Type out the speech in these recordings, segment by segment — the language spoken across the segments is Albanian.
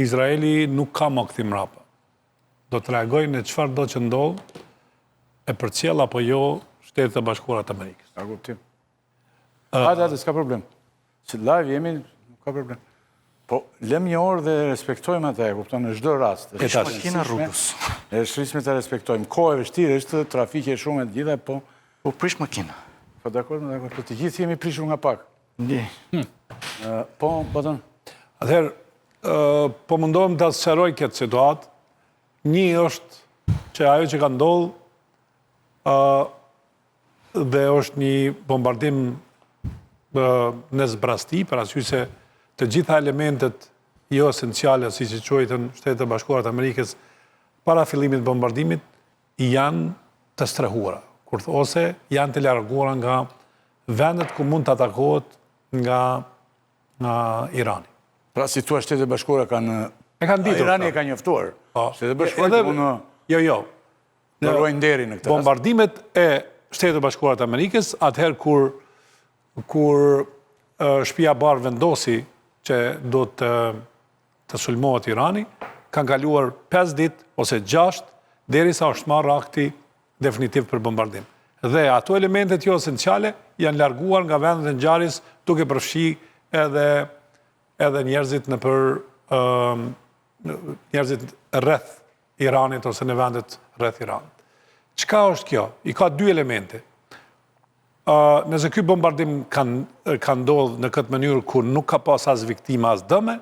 Izraeli nuk ka më këthim rapa. Do të reagojnë në çfarë do që ndodhë e për cjell apo jo Shtetet e Bashkuara të Amerikës. A kuptim. Hajde, s'ka problem. Se live jemi, nuk ka problem. Po, lem një orë dhe respektojmë atë, kupton në çdo rast. E tash makina rrugës. E shrisme të respektojmë. Kohë e vështirë është, trafike shumë e të gjitha, po... Po prish makina. Po, dakord, po të gjithë jemi prishur nga pak. Ndi. Po, bëtën. Atëherë, po mundohem të sqaroj këtë situatë. Një është që ajo që ka ndodhë dhe është një bombardim në zbrasti, për arsye se të gjitha elementet jo esenciale, si që quajtën Shtetet e Bashkuara të Amerikës, para fillimit bombardimit, janë të strehuara, ose janë të larguara nga vendet ku mund të atakohet nga Irani. Pra, si tua Shtetet e Bashkuara kanë... E kanë ditur. Irani e ka njoftuar. Shtetet e Bashkuara që mund në... Jo. Në ruajnë deri në këtë rast. Bombardimet e Shtetet e Bashkuara të Amerikës, atëherë kur Shtëpia e Bardhë vendosi që do të sulmohet Irani, kanë kaluar 5 ditë ose 6 derisa është marrë akti definitiv për bombardim. Dhe ato elementet jo esenciale janë larguar nga vendet e ngjarjes duke përfshi edhe njerëzit njerëzit rreth Iranit ose në vendet rreth Iranit. Çka është kjo? I ka 2 elemente. Nëse ky bombardim ka ndodhur në këtë mënyrë ku nuk ka pas as viktima as dëme,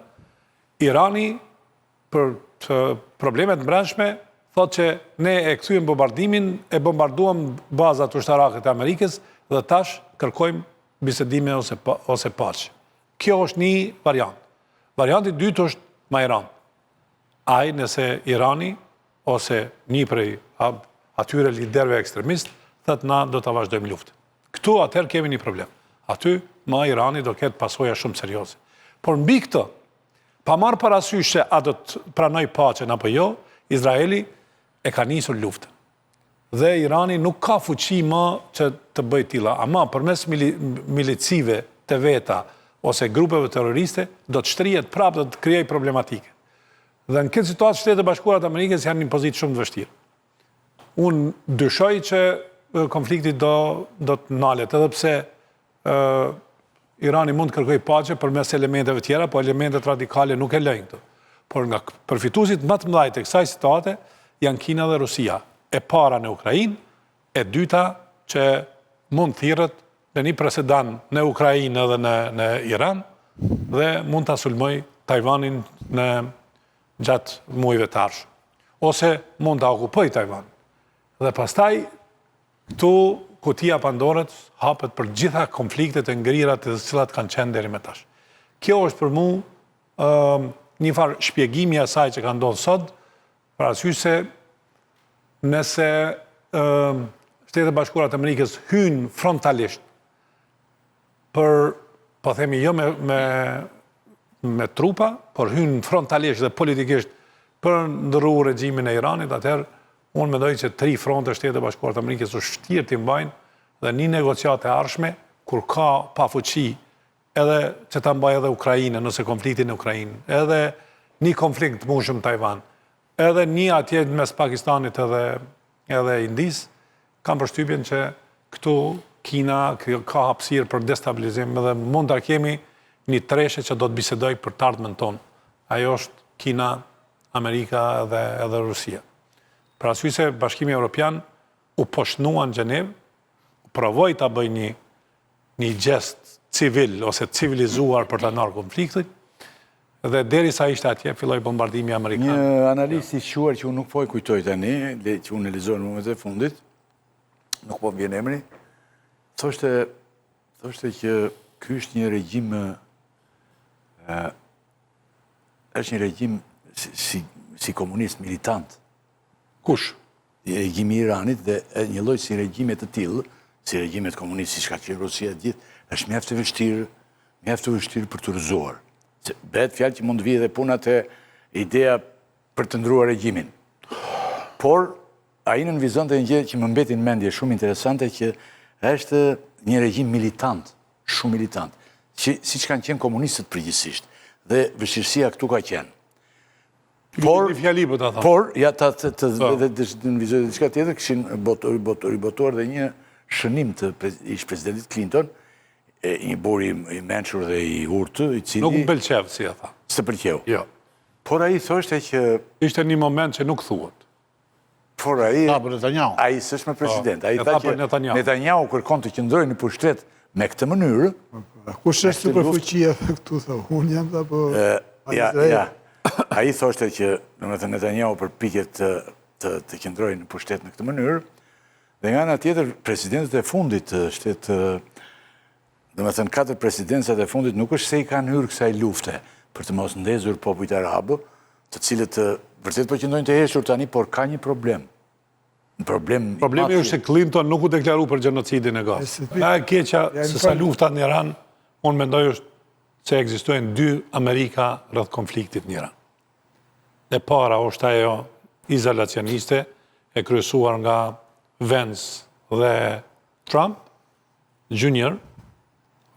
Irani për problemet brendshme thotë që ne e kthyem bombardimin, e bombarduam bazat ushtarake të Amerikës dhe tash kërkojmë bisedime ose paqe. Kjo është një variant. Varianti i dytë është ma Iran. Ai nëse Irani ose një prej atyre liderëve ekstremist thotë na do ta vazhdojmë luftën. Këtu atëherë kemi një problem. Aty ma Irani do ketë pasoja shumë serioze. Por mbi këtë, pa marrë parasysh se a do të pranoj paqen apo jo, Izraeli e ka nisur luftën. Dhe Irani nuk ka fuqi më që të bëjë tilla, ama përmes milicive të veta ose grupeve terroriste do të shtrihet prapë, do të krijojë problematike. Dhe në këtë situatë Shtetet e Bashkuara të Amerikës janë në një pozitë shumë të vështirë. Unë dyshoj që konflikti do të ndalet, edhe pse Irani mund të kërkojë paqe përmes elementeve tjera, po elementet radikale nuk e lejnë këto. Por nga përfituesit më të mëdhenj të kësaj situate janë Kina dhe Rusia. E para në Ukrainë, e dyta që mund thirrët në një presedan në Ukrainë edhe në Iran dhe mund ta sulmoj Tajvanin në gjatë muajve të ardhshëm. Ose mund ta okupojë Tajvanin. Dhe pastaj këtu kutia Pandorës hapet për gjitha konfliktet e ngrirat të cilat kanë qenë deri më tash. Kjo është për mua një farë shpjegimi asaj që ka ndodhur sot, për arsye se nëse Shtetet e Bashkuara të Amerikës hynë frontalisht për, po themi jo me trupa, por hynë frontalisht dhe politikisht për ndërruar regjimin e Iranit, atëherë unë mendoj që 3 fronte Shtetet e Bashkuara të Amerikës është vështirë të mbajnë dhe një negociatë e ardhshme kur ka pafuqi edhe që ta mbajë edhe Ukraina nëse konflikti në Ukrainë, edhe një konflikt të mundshëm Tajvan, edhe një atje mes Pakistanit edhe Indis, kam përshtypjen që këtu Kina ka hapësirë për destabilizim dhe mund ta kemi një treshe që do të bisedoj për të ardhmen tonë. Ajo është Kina, Amerika edhe Rusia. Për arsye se Bashkimi Evropian u poshtnua në Gjenevë, provoi ta bëjë një gest civil ose civilizuar për ta ndarë konfliktin, dhe derisa ishte atje filloi bombardimi amerikan. Një analist i quar që unë nuk po e kujtoj tani, që unë e lexoj në momentet e fundit, nuk po vjen emri, thoshte që ky është një regjim është një regjim si komunist militant. Kush? Regjimi i Iranit dhe një lloj si regjime të tillë, si regjimet komuniste, si ka qenë Rusia të gjithë, është mjaft e vështirë për të rrëzuar. Bëhet fjalë që mund të vijë edhe punat e ideja për të ndruar regjimin. Por ai nënvizonte një gjë që më mbeti në mendje shumë interesante, që është një regjim militant, shumë militant, siç kanë qenë komunistët përgjithsisht. Dhe vështirësia këtu ka qenë Por, një fjali për ta thënë. Por, ja në vizoj dhe diçka tjetër, këshin ribotuar dhe një shënim të ish presidentit Clinton, një buri i mençur dhe i urtë, i cili... Nuk më pëlqev, si e tha. Së pëlqeu. Jo. Por a i thoshte që... Ishte një moment që nuk thuhet. Por a i... Ta për Netanyahu. A i s'është me president. A i e tha tha për që Netanyahu. Netanyahu kërkon të qëndrojë në pushtet me këtë mënyrë. Kush është superfuqia këtu, tha, unë jam dhe po... Ja. A i thoshte që, në më thënë, Netanyahu përpiqet të qëndrojë në pushtet në këtë mënyrë, dhe nga ana tjetër, presidentët e fundit shtetë, dhe më thënë, 4 presidencat e fundit nuk është se i kanë hyrë kësaj lufte për të mos ndezur popujt arabë, të cilët vërtet po qëndrojnë të heshur tani, por ka një problem. Problemi është se Clinton nuk u deklaru për gjenocidin e Gazës. Nga e keqa se sa lufta në Iran, unë mendoj është se ekzistojnë 2 Amerika rreth konfliktit në Iran. E para është ajo izolacioniste e kryesuar nga Vance dhe Trump Junior,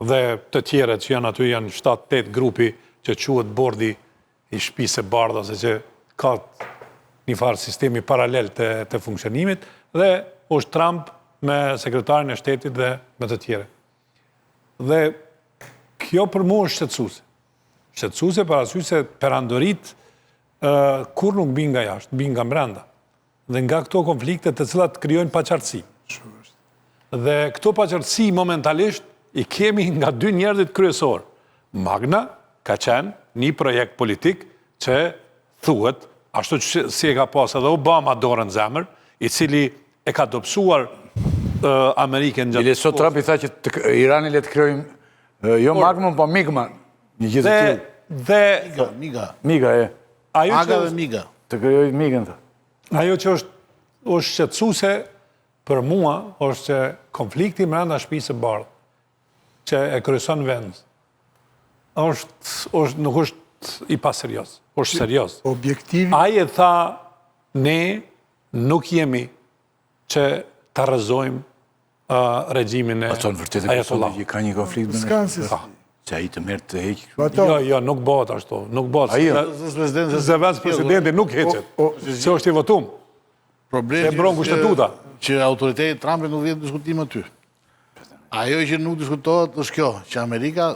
dhe të tjeret që janë aty janë 7-8 grupi që quhet bordi i shtëpisë së bardhë, ose që ka një farë sistemi paralel të funksionimit, dhe është Trump me sekretarin e shtetit dhe me të tjere. Dhe kjo për mu është shqetësuese. Shqetësuese për arsye se perandorit kur nuk bin nga jashtë, bin nga brenda. Dhe nga këto konflikte të cilat krijojnë paqartësi. Dhe këto paqartësi momentalisht i kemi nga 2 njerëzit kryesor. Magna ka qenë një projekt politik që thuhet, ashtu që si e ka pas edhe Obama dorën zemër, i cili e ka dobësuar Amerikën gjatë. Sot Trump i tha që Irani le të krijojmë jo Magma, po Migma. Një gjithë të tillë. Dhe Miga, Maga dhe Miga. Të krijojë Migën tha. Ajo që është shqetësuese për mua është që konflikti brenda shtëpisë së bardhë që e kryeson Vance nuk është i paserios, është serios. Objektivi... Ai e tha, ne nuk jemi që të rrëzojmë regjimin e Ajatollah. Ka një konflikt me S'kanë që ai të merr të heqë. Jo, nuk bëhet ashtu, nuk bëhet. Zëvendës presidenti nuk heqet, se është i votum. Problemi e mbron kushtetuta. Që autoriteti Trumpi nuk vjen diskutim aty. Ajo që nuk diskutohet është kjo, që Amerika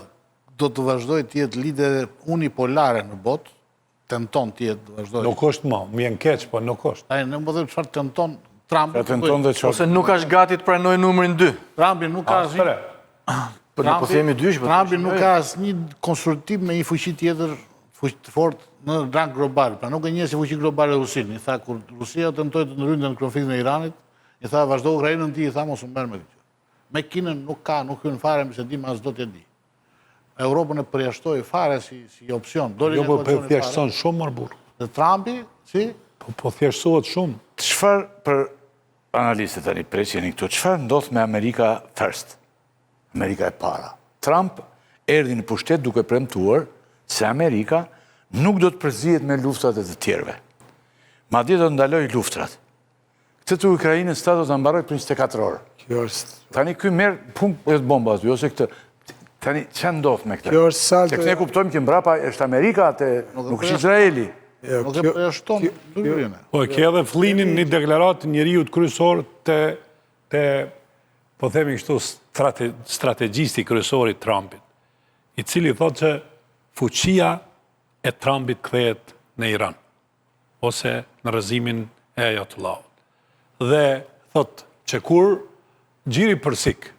do të vazhdoj të jetë lider unipolare në botë, tenton të jetë të vazhdoj. Nuk është më, më jenë keq, po nuk është. Ai nuk më dhe çfarë tenton Trumpi. Ose nuk është gati të pranojë numrin 2. Trumpi nuk ka asnjë. Po themi 2, Trumpi nuk ka asnjë konstruktiv me një fuqi tjetër të fortë në rang global. Pra nuk e njeh si fuqi globale Rusinë. I tha kur Rusia tentoi të ndrynte në konfliktin e Iranit, i tha vazhdo Ukrainën ti, i tha mos u merr me këtë. Me Kinën nuk hyn fare, se di as do të di. Europën e përjashtoi fare si opsion. Jo, po thjeshtëson shumë më burr. Dhe Trumpi, si? Po thjeshtësohet shumë. Çfarë për analistët tani presin këtu, çfarë ndodh me Amerika first? Amerika e para. Trump erdhi në pushtet duke premtuar se Amerika nuk do të përzihet me luftat e të tjerëve. Madje do të ndaloj luftrat. Këtë të Ukrainës ta do të mbaroj për 24 orë. Tani ky merr punë bomba aty, ose këtë. Tani çfarë ndodh me këtë? Kjo është salto. Se ne kuptojmë që mbrapa është Amerika, nuk është Izraeli. Nuk e përjashton ndryrën. Po e ke edhe Flynnin një deklaratë njeriut kryesor të po themi kështu strategjisti kryesor i Trumpit, i cili thotë që fuqia e Trumpit kthehet në Iran ose në rrëzimin e Ajatollahut. Dhe thotë që kur gjiri përsik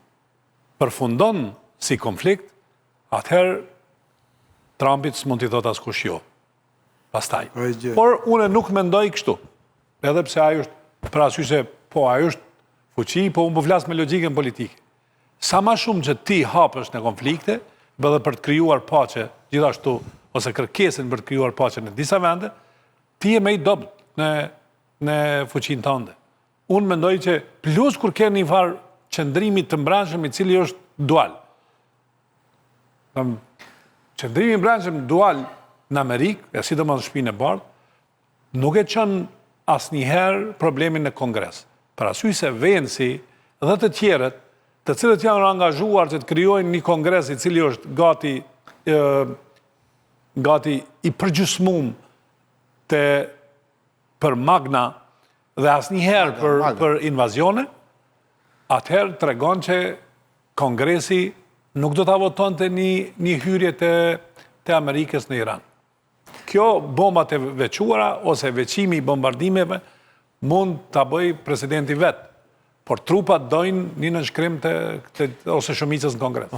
përfundon si konflikt, atëherë Trumpit s'mund t'i thot askush jo. Pastaj. Por unë nuk mendoj kështu. Edhe pse ajo është për arsye se po ajo është fuqi, po unë po flas me logjikën politike. Sa më shumë që ti hapësh në konflikte, edhe për të krijuar paqe, gjithashtu ose kërkesën për të krijuar paqe në disa vende, ti je më i dobët në fuqinë tënde. Unë mendoj që plus kur ke një farë qëndrimi të mbrëmshëm i cili është dual. Qëndrimi i mbrëmshëm dual në Amerikë, e sidomos në Shtëpinë e Bardhë, nuk e çon asnjëherë problemin në Kongres. Për arsye se Venci dhe të tjerët, të cilët janë angazhuar që të krijojnë një kongres i cili është gati i përgjysmuar për Magna dhe asnjëherë për invazione, atëherë tregon që Kongresi nuk do ta votonte një hyrje të Amerikës në Iran. Kjo bombat e veçuara ose veçimi i bombardimeve mund ta bëj presidenti vet, por trupat dojnë një nënshkrim ose shumicës në Kongres.